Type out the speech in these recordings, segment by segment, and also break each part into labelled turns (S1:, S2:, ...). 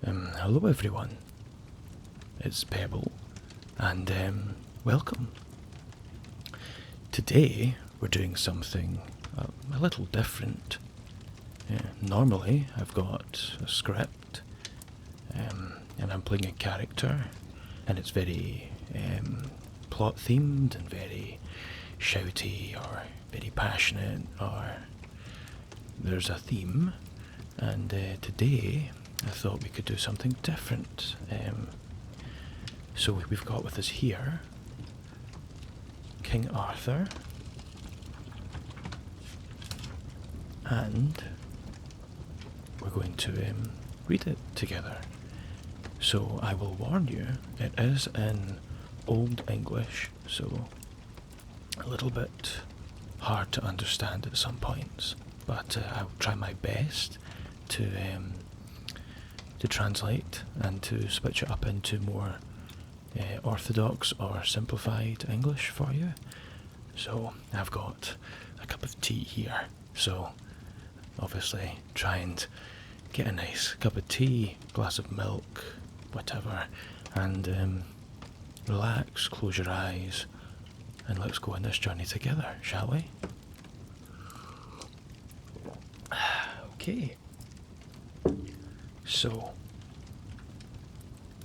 S1: Hello everyone, it's Pebble, and welcome. Today we're doing something a little different. Normally I've got a script, and I'm playing a character, and it's very plot themed and very shouty or very passionate, or there's a theme, and today I thought we could do something different. So we've got with us here King Arthur, and we're going to read it together. So I will warn you, it is in Old English, so a little bit hard to understand at some points, but I'll try my best to translate and to switch it up into more orthodox or simplified English for you. So I've got a cup of tea here, so obviously try and get a nice cup of tea, glass of milk, whatever, and relax, close your eyes, and let's go on this journey together, shall we? Okay. So,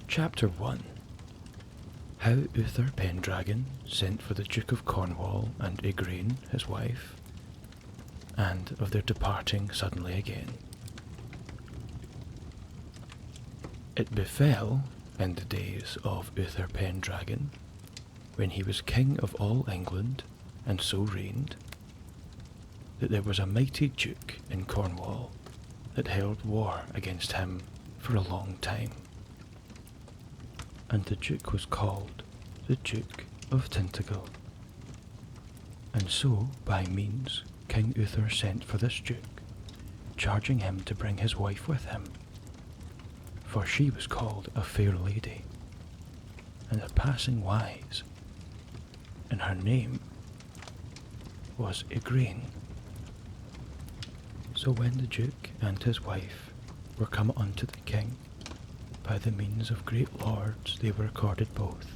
S1: Chapter 1. How Uther Pendragon sent for the Duke of Cornwall and Igraine, his wife, and of their departing suddenly again. It befell in the days of Uther Pendragon, when he was king of all England, and so reigned, that there was a mighty duke in Cornwall that held war against him for a long time. And the duke was called the Duke of Tintagel. And so, by means, King Uther sent for this duke, charging him to bring his wife with him, for she was called a fair lady, and a passing wise, and her name was Igraine. So when the duke and his wife were come unto the king, by the means of great lords they were accorded both.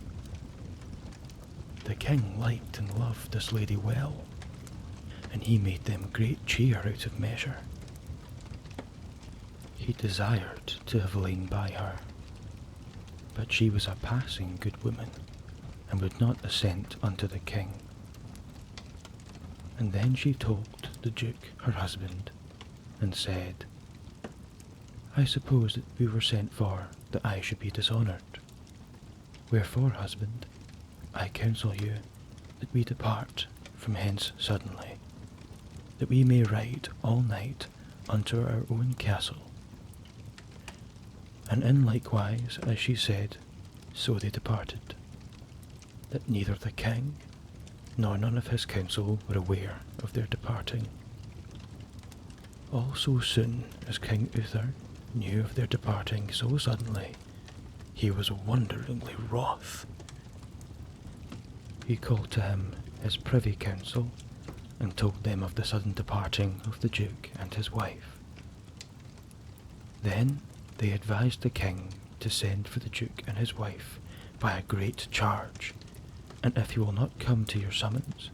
S1: The king liked and loved this lady well, and he made them great cheer out of measure. He desired to have lain by her, but she was a passing good woman, and would not assent unto the king. And then she told the duke her husband, and said, I suppose that we were sent for that I should be dishonoured. Wherefore, husband, I counsel you that we depart from hence suddenly, that we may ride all night unto our own castle. And in likewise, as she said, so they departed, that neither the king nor none of his council were aware of their departing. All so soon as King Uther knew of their departing so suddenly, he was wonderingly wroth. He called to him his privy council, and told them of the sudden departing of the duke and his wife. Then they advised the king to send for the duke and his wife by a great charge, and if he will not come to your summons,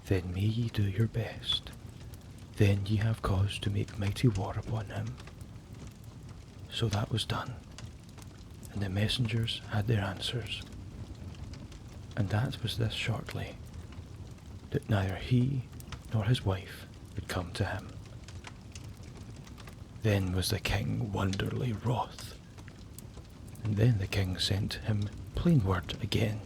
S1: then may ye do your best. Then ye have cause to make mighty war upon him. So that was done, and the messengers had their answers. And that was this shortly, that neither he nor his wife would come to him. Then was the king wonderly wroth, and then the king sent him plain word again,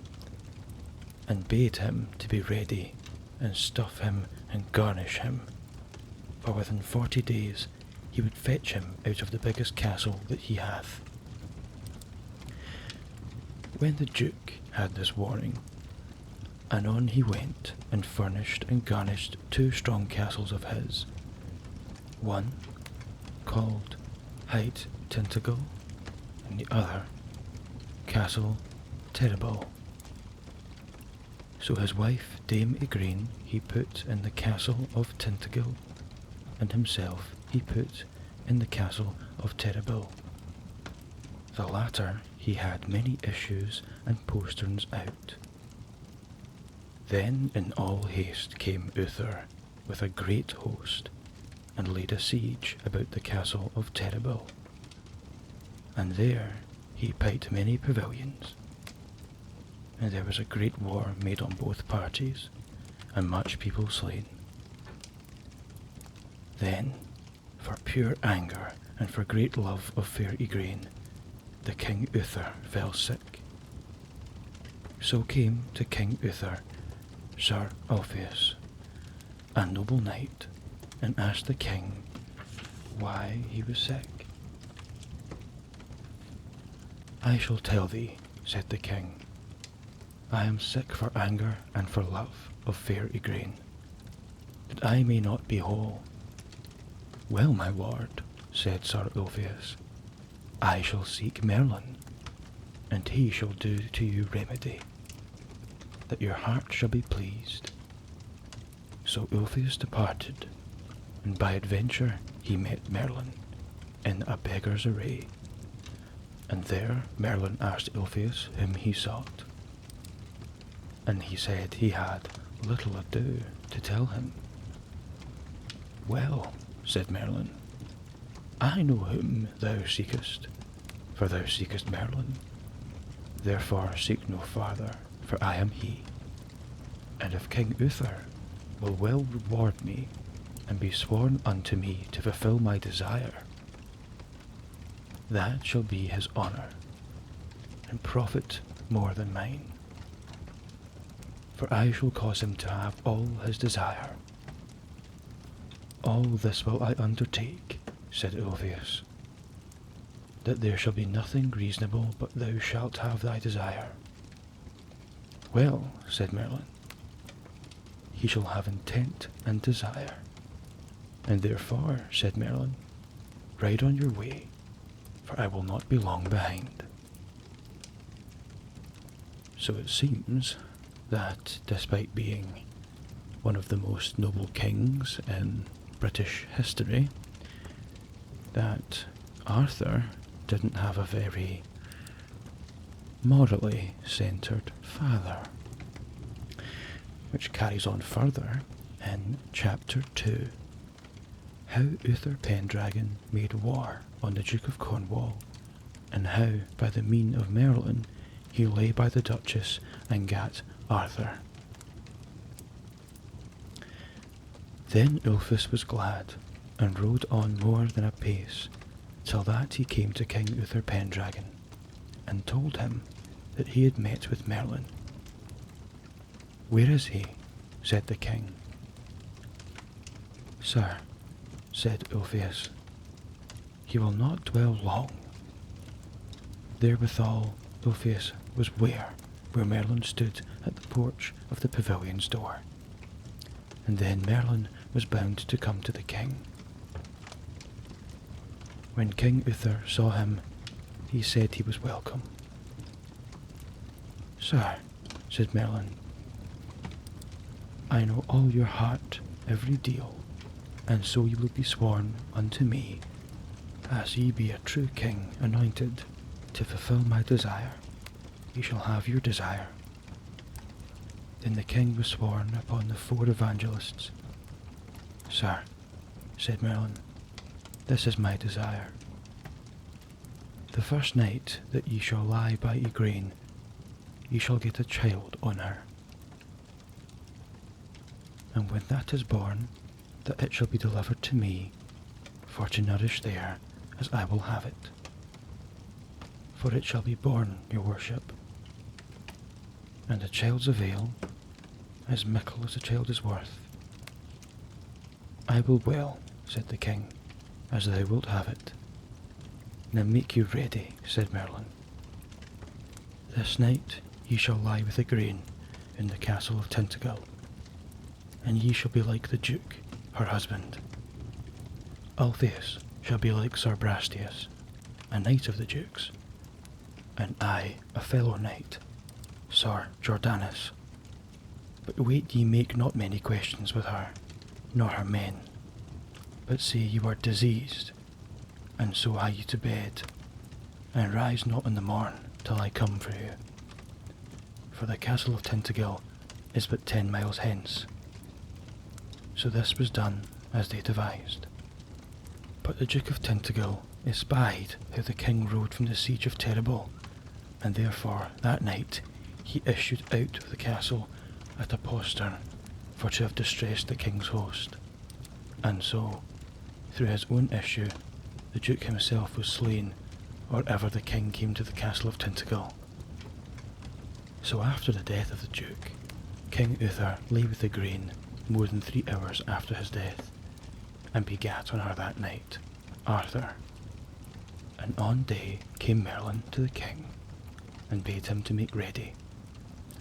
S1: and bade him to be ready, and stuff him and garnish him, for within 40 days he would fetch him out of the biggest castle that he hath. When the duke had this warning, anon he went and furnished and garnished 2 strong castles of his, one called Hight Tintagel, and the other Castle Terrible. So his wife Dame Igraine he put in the castle of Tintagel, and himself he put in the castle of Terrible. The latter he had many issues and posterns out. Then in all haste came Uther with a great host, and laid a siege about the castle of Terrible. And there he pight many pavilions, and there was a great war made on both parties, and much people slain. Then, for pure anger and for great love of fair Igraine, the King Uther fell sick. So came to King Uther Sir Ulfius, a noble knight, and asked the king why he was sick. I shall tell thee, said the king. I am sick for anger and for love of fair Igraine, that I may not be whole. Well, my lord, said Sir Ulfius, I shall seek Merlin, and he shall do to you remedy, that your heart shall be pleased. So Ulfius departed, and by adventure he met Merlin in a beggar's array, and there Merlin asked Ulfius whom he sought, and he said he had little ado to tell him. Well, said Merlin, I know whom thou seekest, for thou seekest Merlin. Therefore seek no farther, for I am he. And if King Uther will well reward me, and be sworn unto me to fulfill my desire, that shall be his honour, and profit more than mine. For I shall cause him to have all his desire. All this will I undertake, said Ulfius, that there shall be nothing reasonable but thou shalt have thy desire. Well, said Merlin, he shall have intent and desire. And therefore, said Merlin, ride on your way, for I will not be long behind. So it seems that despite being one of the most noble kings in British history, that Arthur didn't have a very morally centred father, which carries on further in chapter 2, how Uther Pendragon made war on the Duke of Cornwall, and how by the mean of Merlin he lay by the Duchess and gat Arthur. Then Ulfius was glad, and rode on more than a pace, till that he came to King Uther Pendragon, and told him that he had met with Merlin. Where is he? Said the king. Sir, said Ulfius, he will not dwell long. Therewithal Ulfius was ware where Merlin stood at the porch of the pavilion's door, and then Merlin was bound to come to the king. When King Uther saw him, he said he was welcome. Sir, said Merlin, I know all your heart, every deal, and so you will be sworn unto me, as ye be a true king anointed to fulfill my desire. Ye shall have your desire. Then the king was sworn upon the 4 evangelists. Sir, said Merlin, this is my desire. The first night that ye shall lie by Igraine, ye shall get a child on her. And when that is born, that it shall be delivered to me, for to nourish there, as I will have it. For it shall be born, your worship. And the child's avail, as mickle as the child is worth. I will well, said the king, as thou wilt have it. Now make you ready, said Merlin. This night ye shall lie with Igraine in the castle of Tintagel, and ye shall be like the Duke, her husband. Ulfius shall be like Sir Brastias, a knight of the Duke's, and I a fellow knight, Sir Jordanus. But wait ye make not many questions with her, nor her men, but say you are diseased, and so hie you to bed, and rise not in the morn till I come for you. For the castle of Tintagel is but 10 miles hence. So this was done as they devised. But the Duke of Tintagel espied how the king rode from the siege of Terrible, and therefore that night he issued out of the castle at a postern for to have distressed the king's host. And so, through his own issue, the Duke himself was slain or ever the king came to the castle of Tintagel. So after the death of the Duke, King Uther lay with the grain more than 3 hours after his death, and begat on her that night Arthur. And on day came Merlin to the king, and bade him to make ready,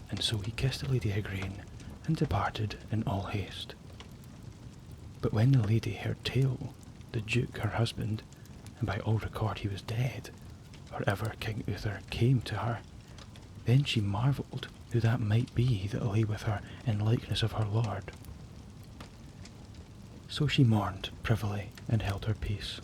S1: and so he kissed the Lady Igraine, and departed in all haste. But when the lady heard tale, the Duke her husband, and by all record he was dead, or ever King Uther came to her, then she marvelled who that might be that lay with her in likeness of her lord. So she mourned privily and held her peace.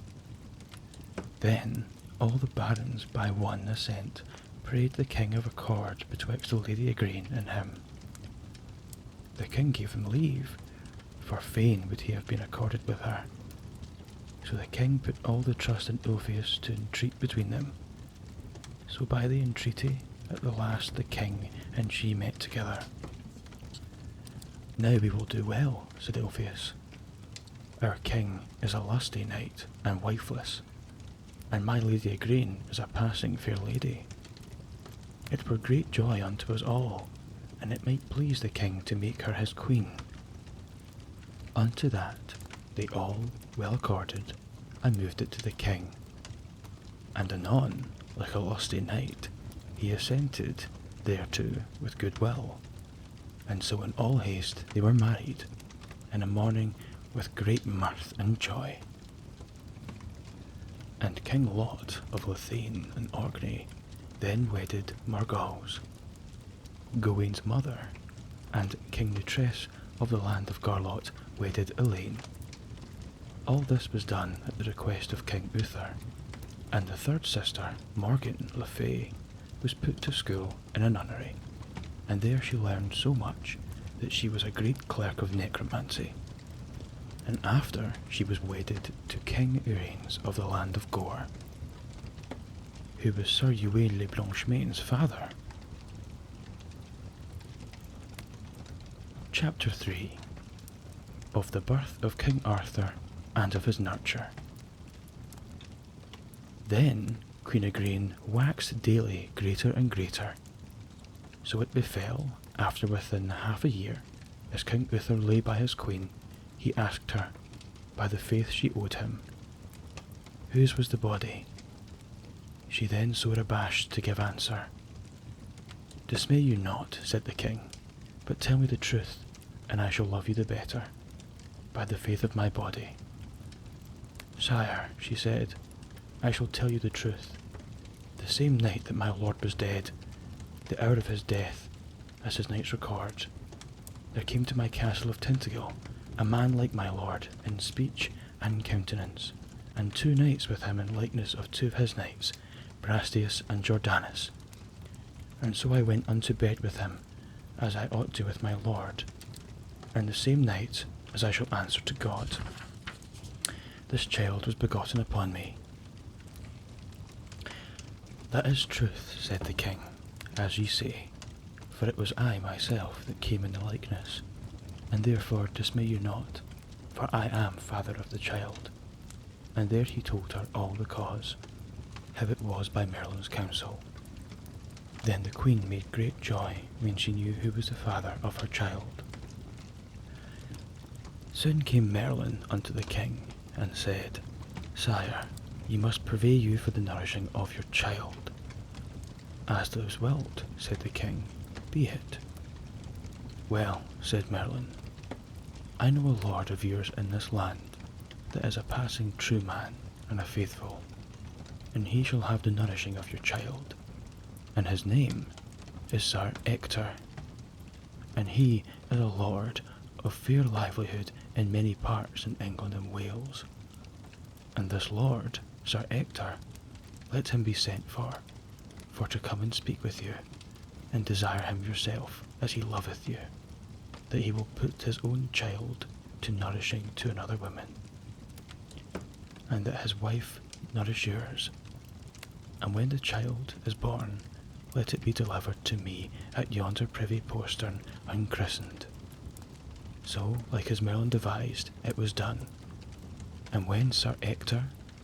S1: Then all the barons by one assent prayed the king of accord betwixt the Lady Igraine and him. The king gave them leave, for fain would he have been accorded with her. So the king put all the trust in Ulfius to entreat between them. So by the entreaty, at the last the king and she met together. Now we will do well, said Ulfius. Our king is a lusty knight and wifeless, and my Lady Igraine is a passing fair lady. It were great joy unto us all, and it might please the king to make her his queen. Unto that they all well accorded, and moved it to the king. And anon, like a lusty knight, he assented thereto with good will, and so in all haste they were married, in a morning with great mirth and joy. And King Lot of Lothain and Orkney then wedded Margaux, Gawaine's mother, and King Nutress of the land of Garlot wedded Elaine. All this was done at the request of King Uther, and the third sister, Morgan le Fay, was put to school in a nunnery, and there she learned so much that she was a great clerk of necromancy. And after she was wedded to King Uraines of the land of Gore, who was Sir Uwaine le Blanchemain's father. Chapter 3. Of the birth of King Arthur and of his nurture. Then Queen Igraine waxed daily greater and greater. So it befell, after within half a year, as King Uther lay by his queen, he asked her, by the faith she owed him, whose was the body? She then sore abashed to give answer. Dismay you not, said the king, but tell me the truth, and I shall love you the better, by the faith of my body. Sire, she said, I shall tell you the truth. The same night that my lord was dead, the hour of his death, as his knights record, there came to my castle of Tintagel a man like my lord in speech and countenance, and 2 knights with him in likeness of 2 of his knights, Brastias and Jordanus. And so I went unto bed with him, as I ought to with my lord, and the same night as I shall answer to God. This child was begotten upon me. That is truth, said the king, as ye say, for it was I myself that came in the likeness, and therefore dismay you not, for I am father of the child. And there he told her all the cause, how it was by Merlin's counsel. Then the queen made great joy when she knew who was the father of her child. Soon came Merlin unto the king, and said, Sire, ye must purvey you for the nourishing of your child. As thou wilt, said the king, be it. Well, said Merlin, I know a lord of yours in this land that is a passing true man and a faithful, and he shall have the nourishing of your child, and his name is Sir Ector, and he is a lord of fair livelihood in many parts in England and Wales. And this lord, Sir Ector, let him be sent for to come and speak with you, and desire him yourself as he loveth you, that he will put his own child to nourishing to another woman, and that his wife nourish yours. And when the child is born, let it be delivered to me at yonder privy postern unchristened. So, like as Merlin devised, it was done. And when Sir Ector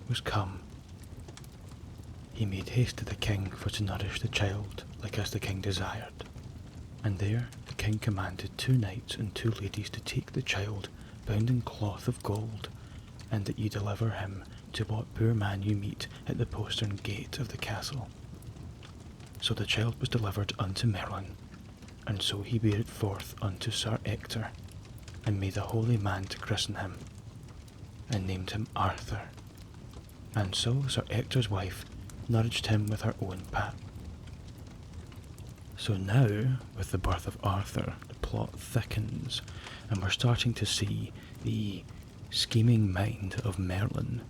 S1: was come, he made haste to the king for to nourish the child, like as the king desired. And there the king commanded 2 knights and 2 ladies to take the child, bound in cloth of gold, and that ye deliver him to what poor man you meet at the postern gate of the castle. So the child was delivered unto Merlin, and so he bare it forth unto Sir Ector, and made a holy man to christen him, and named him Arthur. And so Sir Ector's wife nourished him with her own pap. So now, with the birth of Arthur, the plot thickens, and we're starting to see the scheming mind of Merlin,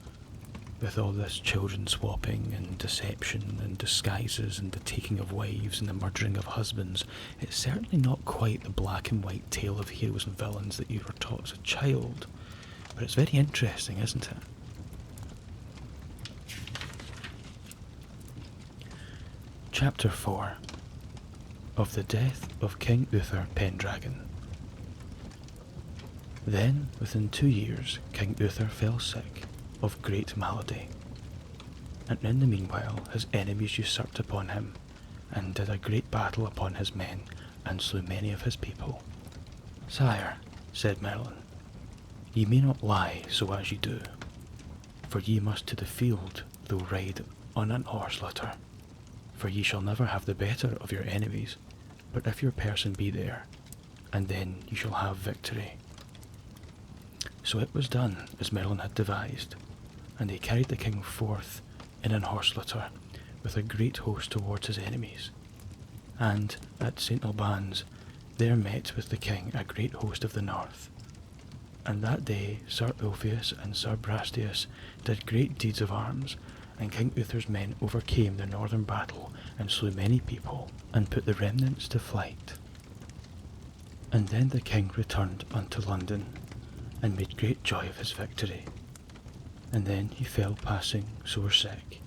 S1: with all this children swapping and deception and disguises and the taking of wives and the murdering of husbands. It's certainly not quite the black and white tale of heroes and villains that you were taught as a child, but it's very interesting, isn't it? Chapter 4 of the Death of King Uther Pendragon. Then, within 2 years, King Uther fell sick of great malady, and in the meanwhile his enemies usurped upon him, and did a great battle upon his men, and slew many of his people. Sire, said Merlin, ye may not lie so as ye do, for ye must to the field, though ride on an horse litter, for ye shall never have the better of your enemies, but if your person be there, and then ye shall have victory. So it was done as Merlin had devised, and they carried the king forth in an horse litter, with a great host towards his enemies. And at St. Albans there met with the king a great host of the north. And that day Sir Ulfius and Sir Brastias did great deeds of arms, and King Uther's men overcame the northern battle, and slew many people, and put the remnants to flight. And then the king returned unto London, and made great joy of his victory. And then he fell passing sore sick,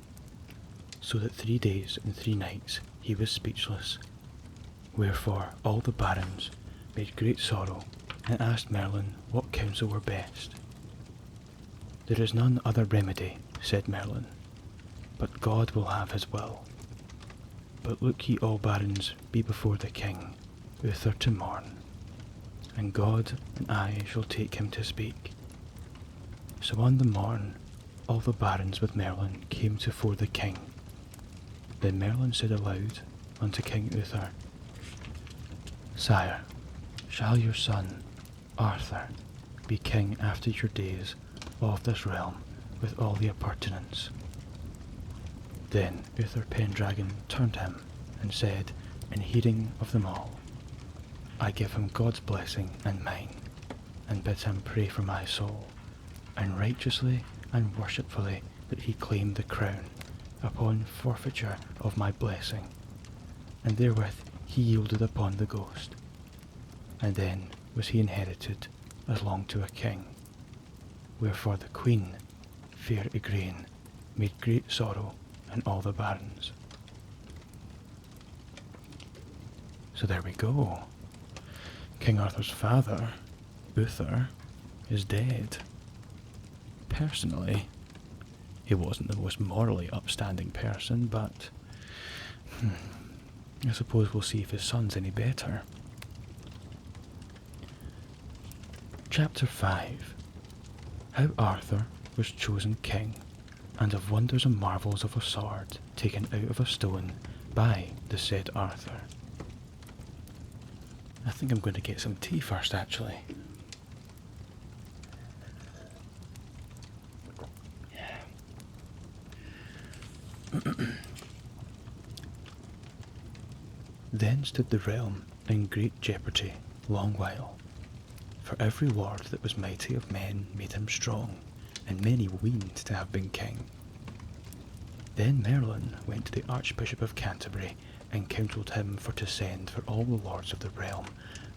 S1: so that 3 days and 3 nights he was speechless. Wherefore all the barons made great sorrow, and asked Merlin what counsel were best. There is none other remedy, said Merlin, but God will have his will. But look ye all barons be before the king, Uther to morn, and God and I shall take him to speak. So on the morn all the barons with Merlin came tofore the king. Then Merlin said aloud unto King Uther, Sire, shall your son, Arthur, be king after your days of this realm with all the appurtenance? Then Uther Pendragon turned him and said, in hearing of them all, I give him God's blessing and mine, and bid him pray for my soul, and righteously and worshipfully that he claim the crown, upon forfeiture of my blessing. And therewith he yielded upon the ghost. And then was he inherited as long to a king. Wherefore the queen, fair Igraine, made great sorrow in all the barons. So there we go. King Arthur's father, Uther, is dead. Personally, he wasn't the most morally upstanding person, but I suppose we'll see if his son's any better. Chapter 5. How Arthur was chosen king, and of wonders and marvels of a sword taken out of a stone by the said Arthur. I think I'm going to get some tea first, actually. Then stood the realm in great jeopardy long while, for every lord that was mighty of men made him strong, and many weened to have been king. Then Merlin went to the Archbishop of Canterbury and counselled him for to send for all the lords of the realm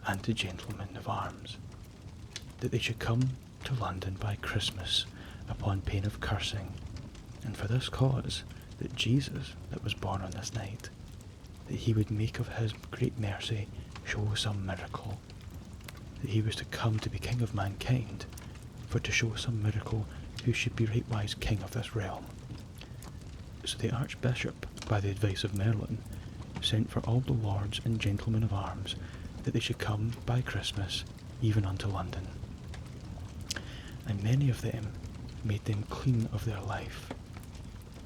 S1: and the gentlemen of arms, that they should come to London by Christmas upon pain of cursing, and for this cause that Jesus that was born on this night, that he would make of his great mercy show some miracle, that he was to come to be king of mankind, for to show some miracle who should be rightwise king of this realm. So the Archbishop, by the advice of Merlin, sent for all the lords and gentlemen of arms, that they should come by Christmas even unto London. And many of them made them clean of their life,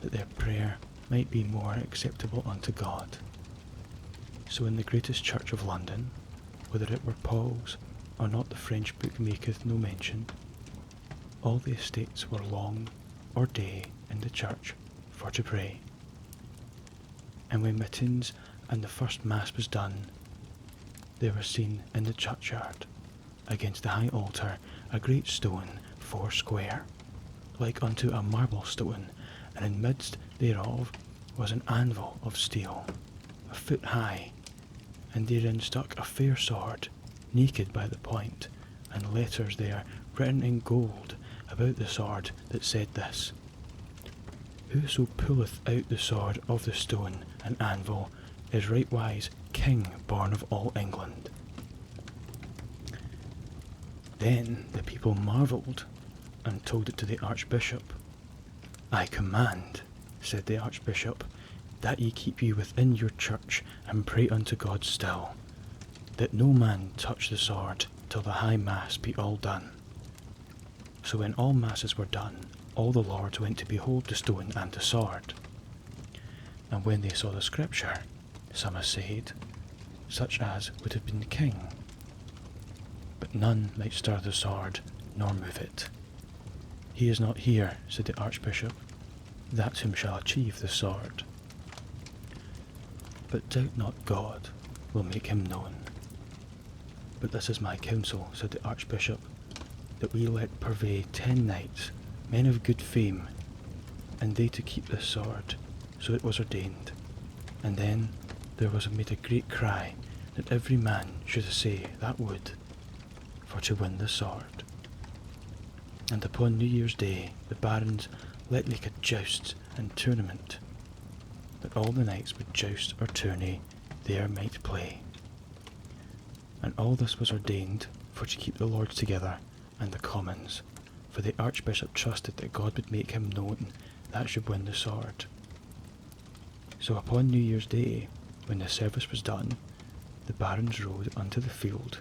S1: that their prayer might be more acceptable unto God. So in the greatest church of London, whether it were Paul's or not, the French book maketh no mention, all the estates were long or day in the church for to pray. And when matins and the first mass was done, there was seen in the churchyard, against the high altar, a great stone 4 square, like unto a marble stone, and in midst thereof was an anvil of steel, 1 foot high, and therein stuck a fair sword, naked by the point, and letters there written in gold about the sword that said this: Whoso pulleth out the sword of the stone and anvil is rightwise king born of all England. Then the people marvelled, and told it to the Archbishop. I command, said the Archbishop, that ye keep you within your church and pray unto God still, that no man touch the sword till the high mass be all done. So when all masses were done, all the lords went to behold the stone and the sword. And when they saw the scripture, some essayed, such as would have been king, but none might stir the sword, nor move it. He is not here, said the Archbishop, that whom shall achieve the sword. But doubt not God will make him known. But this is my counsel, said the Archbishop, that we let purvey 10 knights, men of good fame, and they to keep this sword. So it was ordained. And then there was made a great cry, that every man should essay that would, for to win the sword. And upon New Year's Day the barons let make a joust and tournament, that all the knights would joust or tourney there might play. And all this was ordained for to keep the lords together and the commons, for the Archbishop trusted that God would make him known that should win the sword. So upon New Year's Day, when the service was done, the barons rode unto the field,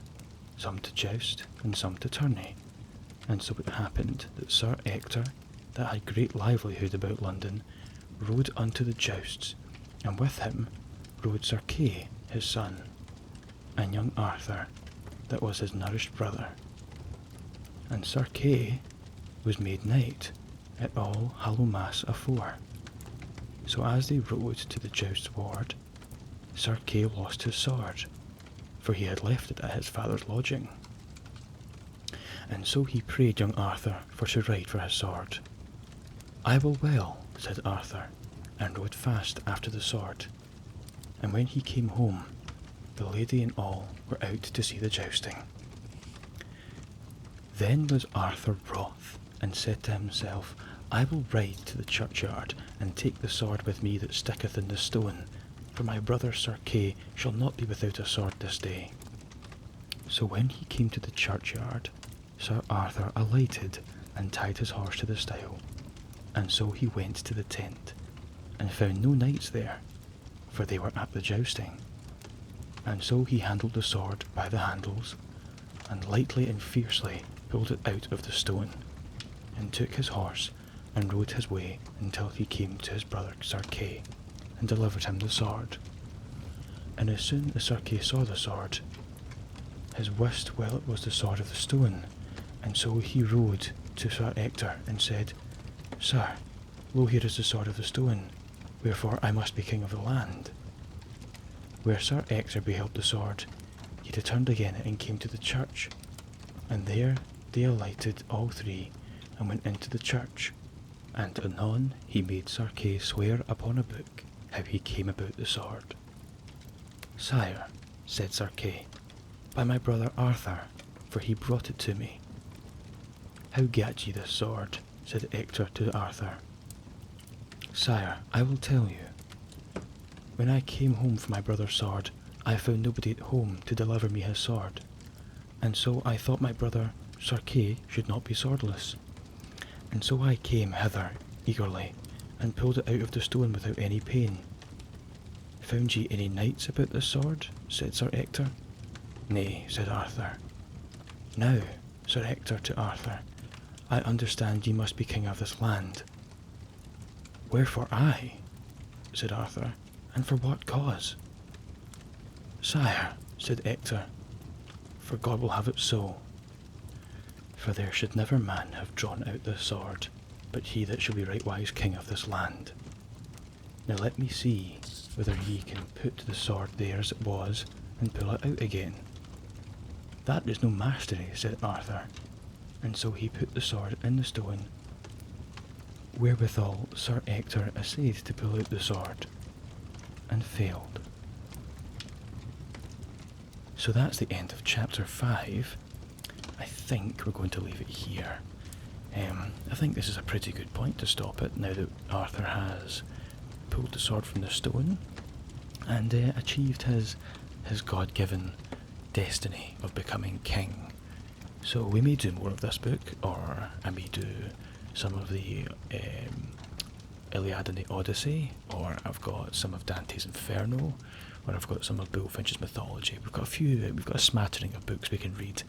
S1: some to joust and some to tourney. And so it happened that Sir Ector, that had great livelihood about London, rode unto the jousts, and with him rode Sir Kay, his son, and young Arthur, that was his nourished brother. And Sir Kay was made knight at All Hallowmass afore. So as they rode to the joust ward, Sir Kay lost his sword, for he had left it at his father's lodging. And so he prayed young Arthur for to ride for his sword. I will well, said Arthur, and rode fast after the sword. And when he came home, the lady and all were out to see the jousting. Then was Arthur wroth, and said to himself, I will ride to the churchyard, and take the sword with me that sticketh in the stone, for my brother Sir Kay shall not be without a sword this day. So when he came to the churchyard, Sir Arthur alighted, and tied his horse to the stile, and so he went to the tent, and found no knights there, for they were at the jousting. And so he handled the sword by the handles, and lightly and fiercely pulled it out of the stone, and took his horse, and rode his way until he came to his brother Sir Kay, and delivered him the sword. And as soon as Sir Kay saw the sword, his wist well it was the sword of the stone, and so he rode to Sir Ector, and said, Sir, lo, here is the sword of the stone, wherefore I must be king of the land. Where Sir Ector beheld the sword, he returned again and came to the church, and there they alighted all three, and went into the church. And anon he made Sir Kay swear upon a book how he came about the sword. Sire, said Sir Kay, by my brother Arthur, for he brought it to me. How gat ye this sword? Said Ector to Arthur. Sire, I will tell you. When I came home from my brother's sword, I found nobody at home to deliver me his sword, and so I thought my brother Sir Kay should not be swordless. And so I came hither eagerly, and pulled it out of the stone without any pain. Found ye any knights about this sword? Said Sir Ector. Nay, said Arthur. Now, Sir Ector to Arthur, I understand ye must be king of this land. Wherefore I? Said Arthur, and for what cause? Sire, said Ector, for God will have it so. For there should never man have drawn out this sword, but he that shall be rightwise king of this land. Now let me see whether ye can put the sword there as it was, and pull it out again. That is no mastery, said Arthur, and so he put the sword in the stone. Wherewithal Sir Ector essayed to pull out the sword, and failed. So that's the end of chapter 5. I think we're going to leave it here. I think this is a pretty good point to stop it, now that Arthur has pulled the sword from the stone and achieved his God-given destiny of becoming king. So we may do more of this book, or I may do some of the Iliad and the Odyssey, or I've got some of Dante's Inferno, or I've got some of Bullfinch's mythology. We've got a smattering of books we can read.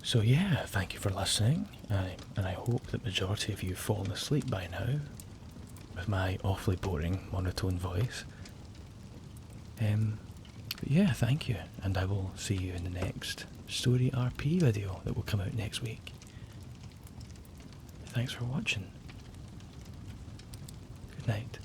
S1: So yeah, thank you for listening, and I hope that majority of you have fallen asleep by now, with my awfully boring monotone voice. But yeah, thank you, and I will see you in the next Story RP video that will come out next week. Thanks for watching. Good night.